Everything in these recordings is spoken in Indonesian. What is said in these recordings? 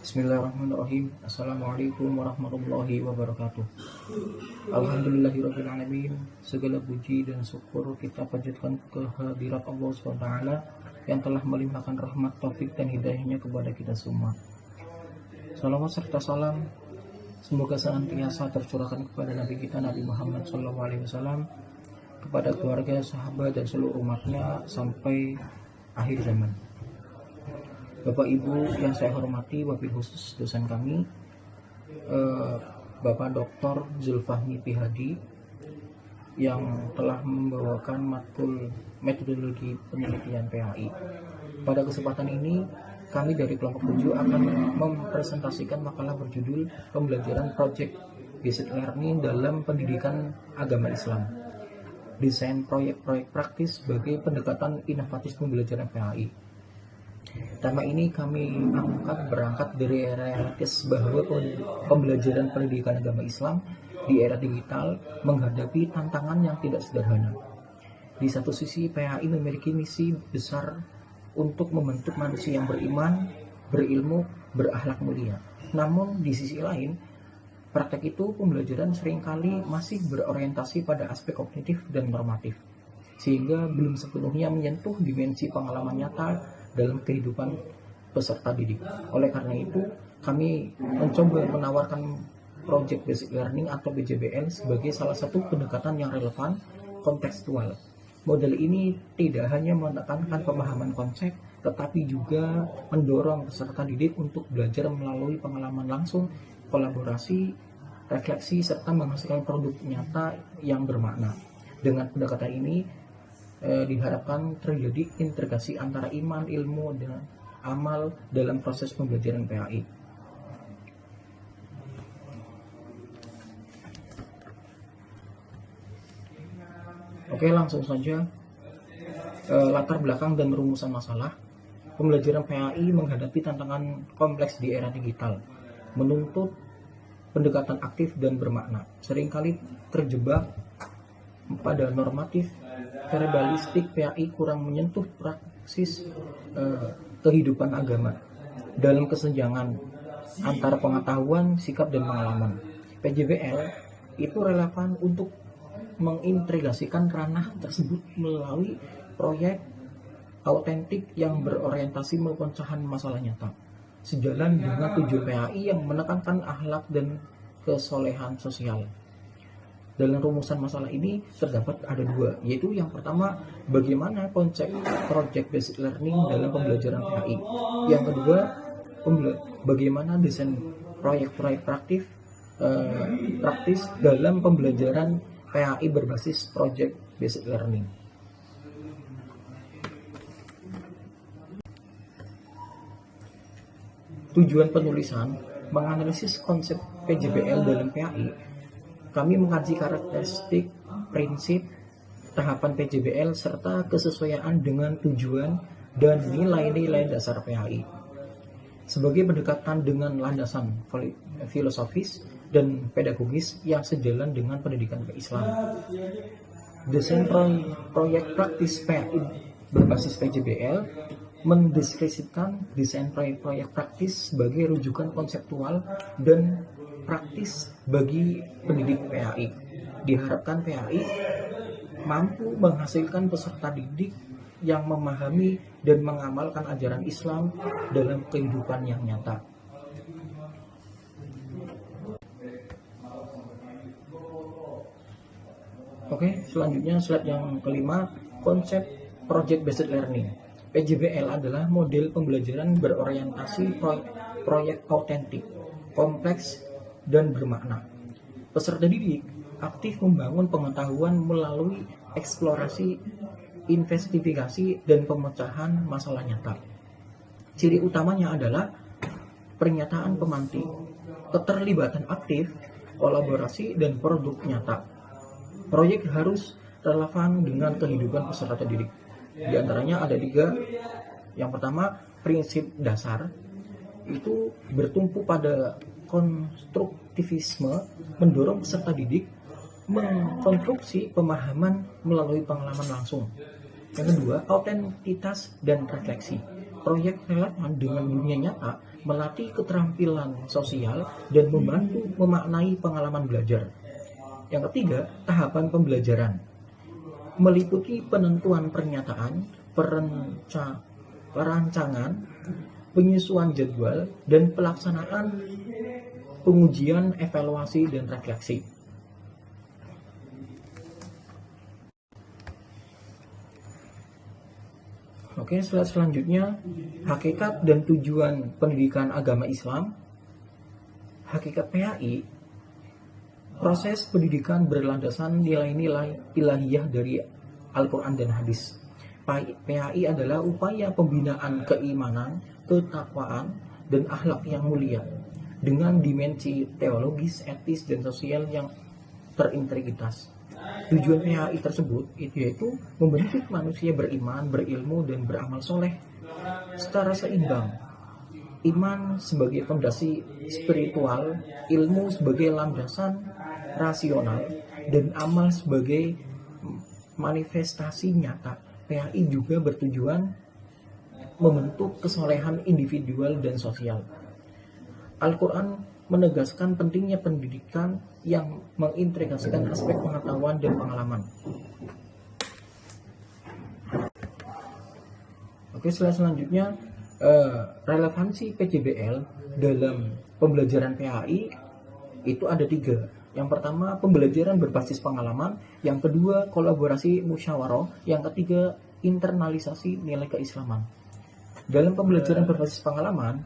Bismillahirrahmanirrahim. Assalamualaikum warahmatullahi wabarakatuh. Alhamdulillahirrahmanirrahim. Segala puji dan syukur kita panjatkan kehadirat Allah SWT yang telah melimpahkan rahmat, taufik dan hidayahnya kepada kita semua. Salawat serta salam semoga senantiasa tercurahkan kepada Nabi kita Nabi Muhammad SAW, kepada keluarga, sahabat dan seluruh umatnya sampai akhir zaman. Bapak Ibu yang saya hormati, wabil khusus dosen kami, Bapak Dr. Zulfahmi PhD, yang telah membawakan matkul metodologi penelitian PAI. Pada kesempatan ini, kami dari kelompok 7 akan mempresentasikan makalah berjudul Pembelajaran Project Based Learning dalam Pendidikan Agama Islam. Desain proyek-proyek praktis sebagai pendekatan inovatif pembelajaran PAI. Tema ini kami berangkat dari realitas bahwa pembelajaran pendidikan agama Islam di era digital menghadapi tantangan yang tidak sederhana. Di satu sisi, PAI memiliki misi besar untuk membentuk manusia yang beriman, berilmu, berakhlak mulia. Namun di sisi lain, praktek itu pembelajaran seringkali masih berorientasi pada aspek kognitif dan normatif, sehingga belum sepenuhnya menyentuh dimensi pengalaman nyata dalam kehidupan peserta didik. Oleh karena itu, kami mencoba menawarkan Project Basic Learning atau PJBL sebagai salah satu pendekatan yang relevan, kontekstual. Model ini tidak hanya menekankan pemahaman konsep, tetapi juga mendorong peserta didik untuk belajar melalui pengalaman langsung, kolaborasi, refleksi, serta menghasilkan produk nyata yang bermakna. Dengan pendekatan ini, diharapkan terjadi integrasi antara iman, ilmu, dan amal dalam proses pembelajaran PAI. Oke, langsung saja. Latar belakang dan rumusan masalah. Pembelajaran PAI menghadapi tantangan kompleks di era digital, menuntut pendekatan aktif dan bermakna. Seringkali terjebak pada normatif verbalistik, PAI kurang menyentuh praksis kehidupan agama dalam kesenjangan antara pengetahuan, sikap, dan pengalaman. PJBL itu relevan untuk mengintegrasikan ranah tersebut melalui proyek autentik yang berorientasi pemecahan masalah nyata, sejalan dengan tujuan PAI yang menekankan akhlak dan kesolehan sosial. Dalam rumusan masalah ini terdapat ada dua, yaitu yang pertama, bagaimana konsep Project Based Learning dalam pembelajaran PAI. Yang kedua, bagaimana desain proyek-proyek praktis dalam pembelajaran PAI berbasis Project Based Learning. Tujuan penulisan menganalisis konsep PJBL dalam PAI. Kami mengkaji karakteristik, prinsip, tahapan PJBL, serta kesesuaian dengan tujuan dan nilai-nilai dasar PAI. Sebagai pendekatan dengan landasan filosofis dan pedagogis yang sejalan dengan pendidikan Islam. Desain proyek praktis PAI berbasis PJBL mendeskripsikan desain proyek-proyek praktis sebagai rujukan konseptual dan praktis bagi pendidik PAI. Diharapkan PAI mampu menghasilkan peserta didik yang memahami dan mengamalkan ajaran Islam dalam kehidupan yang nyata. Oke, selanjutnya slide yang kelima, konsep Project Based Learning. PJBL adalah model pembelajaran berorientasi proyek autentik, kompleks, dan bermakna. Peserta didik aktif membangun pengetahuan melalui eksplorasi, investigasi, dan pemecahan masalah nyata. Ciri utamanya adalah pernyataan pemantik, keterlibatan aktif, kolaborasi, dan produk nyata. Proyek harus relevan dengan kehidupan peserta didik. Di antaranya ada 3. Yang pertama, prinsip dasar itu bertumpu pada konstruktivisme, mendorong peserta didik mengkonstruksi pemahaman melalui pengalaman langsung. Yang kedua, autentitas dan refleksi, proyek relevan dengan dunia nyata, melatih keterampilan sosial, dan membantu memaknai pengalaman belajar. Yang ketiga, tahapan pembelajaran meliputi penentuan pernyataan, perancangan, penyesuaian jadwal, dan pelaksanaan pengujian, evaluasi, dan refleksi. Oke, slide selanjutnya, hakikat dan tujuan pendidikan agama Islam. Hakikat PAI, proses pendidikan berlandasan nilai-nilai ilahiyah dari Al-Quran dan Hadis. PAI adalah upaya pembinaan keimanan, ketakwaan, dan akhlak yang mulia dengan dimensi teologis, etis, dan sosial yang terintegritas. Tujuan PAI tersebut yaitu membentuk manusia beriman, berilmu, dan beramal soleh secara seimbang. Iman sebagai fondasi spiritual, ilmu sebagai landasan rasional, dan amal sebagai manifestasi nyata. PAI juga bertujuan membentuk kesolehan individual dan sosial. Al-Quran menegaskan pentingnya pendidikan yang mengintegrasikan aspek pengetahuan dan pengalaman. Oke, selanjutnya relevansi PJBL dalam pembelajaran PAI itu ada 3. Yang pertama, pembelajaran berbasis pengalaman. Yang kedua, kolaborasi musyawarah. Yang ketiga, internalisasi nilai keislaman. Dalam pembelajaran berbasis pengalaman,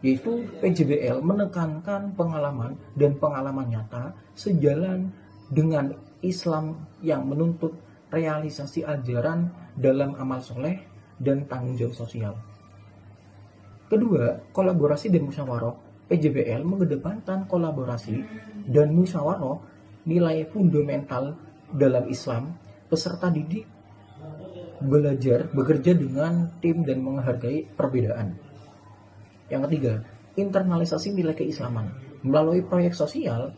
yaitu PJBL menekankan pengalaman dan pengalaman nyata sejalan dengan Islam yang menuntut realisasi ajaran dalam amal soleh dan tanggung jawab sosial. Kedua, kolaborasi dan musyawarah. PJBL mengedepankan kolaborasi dan musyawarah, nilai fundamental dalam Islam. Peserta didik belajar bekerja dengan tim dan menghargai perbedaan. Yang ketiga, internalisasi nilai keislaman. Melalui proyek sosial,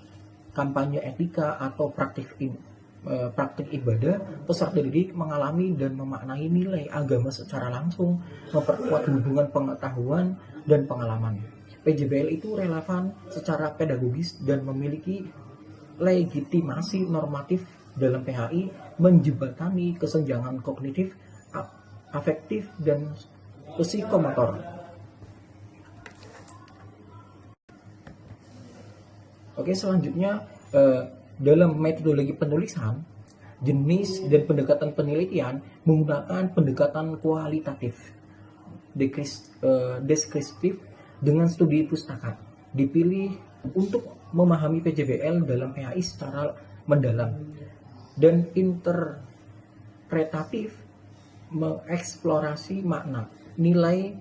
kampanye etika atau praktik ibadah, peserta didik mengalami dan memaknai nilai agama secara langsung, memperkuat hubungan pengetahuan dan pengalaman. PJBL itu relevan secara pedagogis dan memiliki legitimasi normatif dalam PHI, menjembatani kesenjangan kognitif, afektif, dan psikomotor. Oke, selanjutnya dalam metodologi penulisan, jenis dan pendekatan penelitian menggunakan pendekatan kualitatif, deskriptif dengan studi pustaka. Dipilih untuk memahami PJBL dalam PHI secara mendalam, dan interpretatif mengeksplorasi makna, nilai,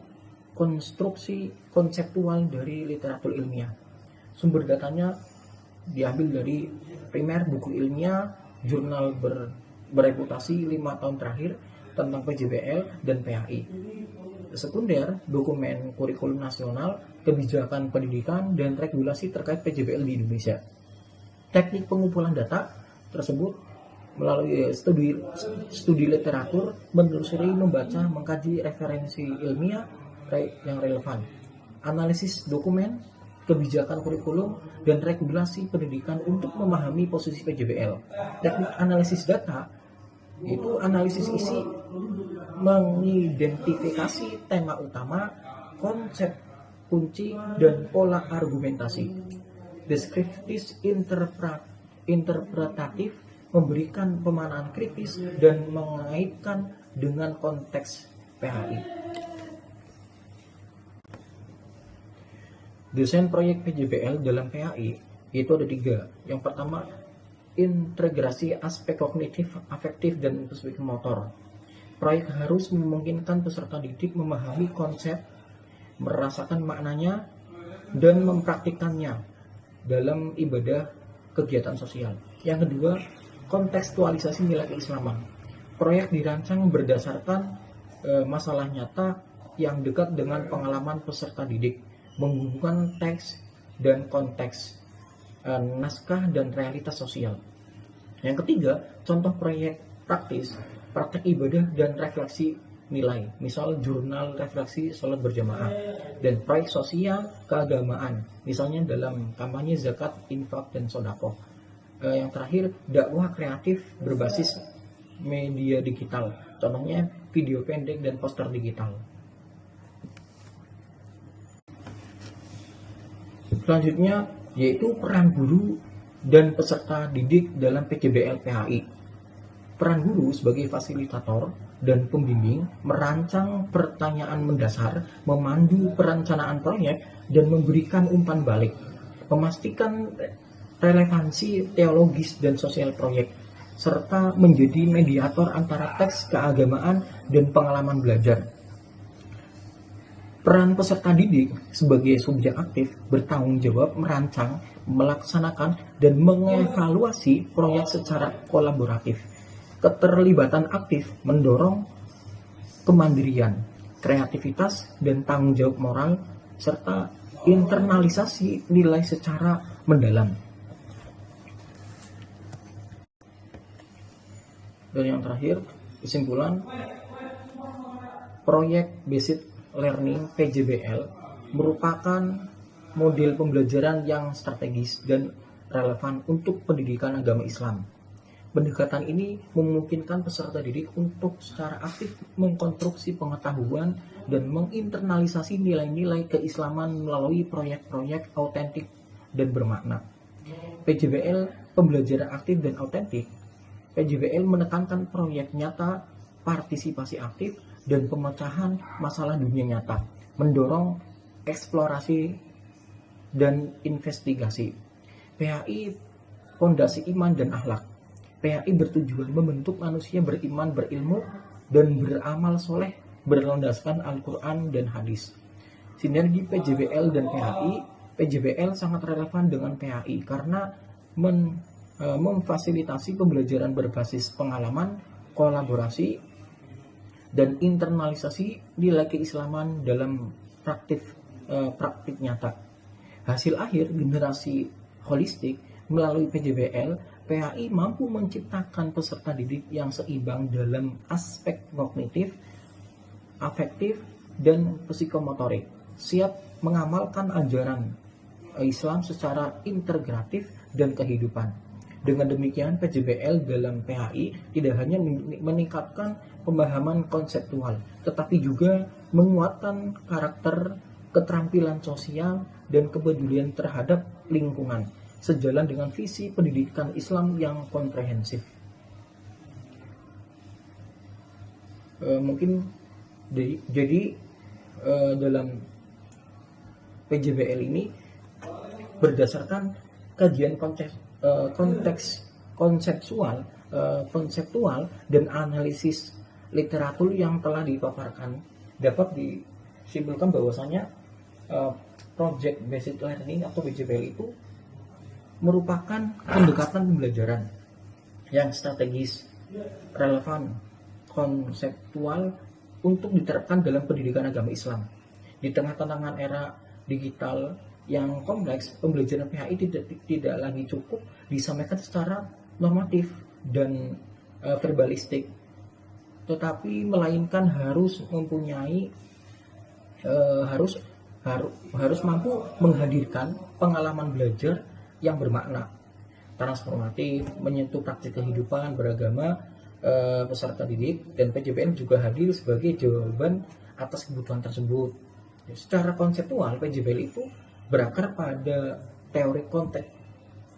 konstruksi konseptual dari literatur ilmiah. Sumber datanya diambil dari primer, buku ilmiah, jurnal bereputasi 5 tahun terakhir tentang PJBL dan PHI. Sekunder, dokumen kurikulum nasional, kebijakan pendidikan, dan regulasi terkait PJBL di Indonesia. Teknik pengumpulan data tersebut melalui studi literatur, menelusuri, membaca, mengkaji referensi ilmiah yang relevan, analisis dokumen, kebijakan kurikulum, dan regulasi pendidikan untuk memahami posisi PJBL. Teknik analisis data itu analisis isi, mengidentifikasi tema utama, konsep kunci, dan pola argumentasi. Deskriptif interpretatif memberikan pemaknaan kritis dan mengaitkan dengan konteks PHI. Desain proyek PJBL dalam PHI itu ada 3. Yang pertama, integrasi aspek kognitif, afektif, dan psikomotor. Proyek harus memungkinkan peserta didik memahami konsep, merasakan maknanya, dan mempraktikkannya dalam ibadah kegiatan sosial. Yang kedua, kontekstualisasi nilai keislaman. Proyek dirancang berdasarkan masalah nyata yang dekat dengan pengalaman peserta didik, menghubungkan teks dan konteks, naskah dan realitas sosial. Yang ketiga, contoh proyek praktis, praktek ibadah dan refleksi nilai, misal jurnal refleksi sholat berjamaah, dan proyek sosial keagamaan, misalnya dalam kampanye zakat, infak, dan sodako. Yang terakhir, dakwah kreatif berbasis media digital, contohnya video pendek dan poster digital. Selanjutnya yaitu peran guru dan peserta didik dalam PJBL PHI. Peran guru sebagai fasilitator dan pembimbing merancang pertanyaan mendasar, memandu perencanaan proyek, dan memberikan umpan balik, memastikan relevansi teologis dan sosial proyek, serta menjadi mediator antara teks keagamaan dan pengalaman belajar. Peran peserta didik sebagai subjek aktif bertanggung jawab merancang, melaksanakan, dan mengevaluasi proyek secara kolaboratif. Keterlibatan aktif mendorong kemandirian, kreativitas, dan tanggung jawab moral, serta internalisasi nilai secara mendalam. Dan yang terakhir, kesimpulan, proyek Based Learning PJBL merupakan model pembelajaran yang strategis dan relevan untuk pendidikan agama Islam. Pendekatan ini memungkinkan peserta didik untuk secara aktif mengkonstruksi pengetahuan dan menginternalisasi nilai-nilai keislaman melalui proyek-proyek autentik dan bermakna. PJBL Pembelajaran Aktif dan Autentik. PJBL menekankan proyek nyata, partisipasi aktif, dan pemecahan masalah dunia nyata, mendorong eksplorasi dan investigasi. PHI Fondasi Iman dan Akhlak. PHI bertujuan membentuk manusia beriman, berilmu, dan beramal soleh berlandaskan Al-Quran dan hadis. Sinergi PJBL dan PHI. PJBL sangat relevan dengan PHI karena memfasilitasi pembelajaran berbasis pengalaman, kolaborasi, dan internalisasi nilai keislaman dalam praktik nyata. Hasil akhir generasi holistik melalui PJBL, PHI mampu menciptakan peserta didik yang seimbang dalam aspek kognitif, afektif, dan psikomotorik, siap mengamalkan ajaran Islam secara integratif dan kehidupan. Dengan demikian, PJBL dalam PHI tidak hanya meningkatkan pemahaman konseptual, tetapi juga menguatkan karakter, keterampilan sosial, dan kepedulian terhadap lingkungan, sejalan dengan visi pendidikan Islam yang komprehensif. Dalam PJBL ini berdasarkan kajian konteks konseptual dan analisis literatur yang telah dipaparkan, dapat disimpulkan bahwasanya project based learning atau PJBL itu merupakan pendekatan pembelajaran yang strategis, relevan, konseptual untuk diterapkan dalam pendidikan agama Islam. Di tengah tantangan era digital yang kompleks, pembelajaran PHI tidak lagi cukup disampaikan secara normatif dan verbalistik, tetapi melainkan harus mempunyai harus mampu menghadirkan pengalaman belajar yang bermakna, transformatif, menyentuh praktik kehidupan beragama peserta didik, dan PJBL juga hadir sebagai jawaban atas kebutuhan tersebut. Secara konseptual, PJBL itu berakar pada teori konteks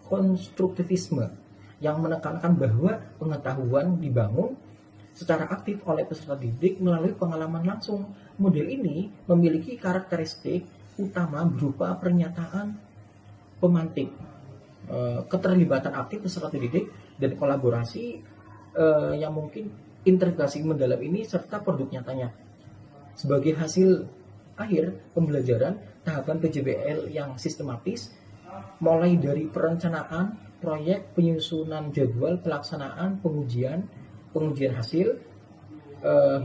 konstruktivisme yang menekankan bahwa pengetahuan dibangun secara aktif oleh peserta didik melalui pengalaman langsung. Model ini memiliki karakteristik utama berupa pernyataan pemantik, keterlibatan aktif peserta didik, dan kolaborasi yang mungkin integrasi mendalam ini, serta produk nyatanya. Sebagai hasil akhir pembelajaran, tahapan PJBL yang sistematis, mulai dari perencanaan proyek, penyusunan jadwal pelaksanaan, pengujian hasil,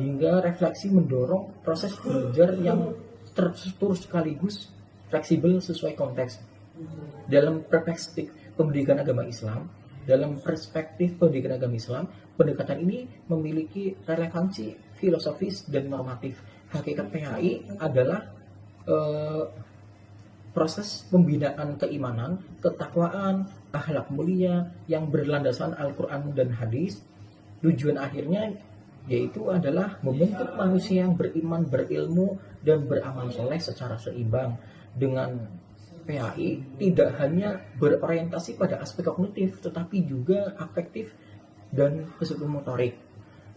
hingga refleksi, mendorong proses belajar yang terstruktur sekaligus fleksibel sesuai konteks. Dalam perspektif pendidikan agama Islam, pendekatan ini memiliki relevansi filosofis, dan normatif. Hakikat PHI adalah eh, proses pembinaan keimanan, ketakwaan, akhlak mulia yang berlandaskan Al-Quran dan hadis. Tujuan akhirnya yaitu adalah membentuk manusia yang beriman, berilmu, dan beramal soleh secara seimbang. Dengan PHI tidak hanya berorientasi pada aspek kognitif, tetapi juga afektif dan psikomotorik.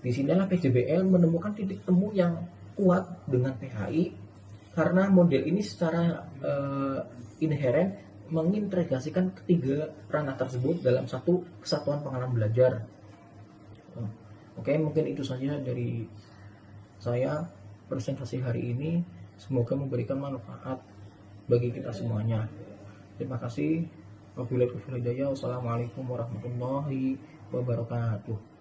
Di sinilah PJBL menemukan titik temu yang kuat dengan PHI, karena model ini secara inheren mengintegrasikan ketiga ranah tersebut dalam satu kesatuan pengalaman belajar. Oke, mungkin itu saja dari saya presentasi hari ini. Semoga memberikan manfaat bagi kita semuanya. Terima kasih. Wabillahi taufiq wal hidayah. Wassalamualaikum warahmatullahi wabarakatuh.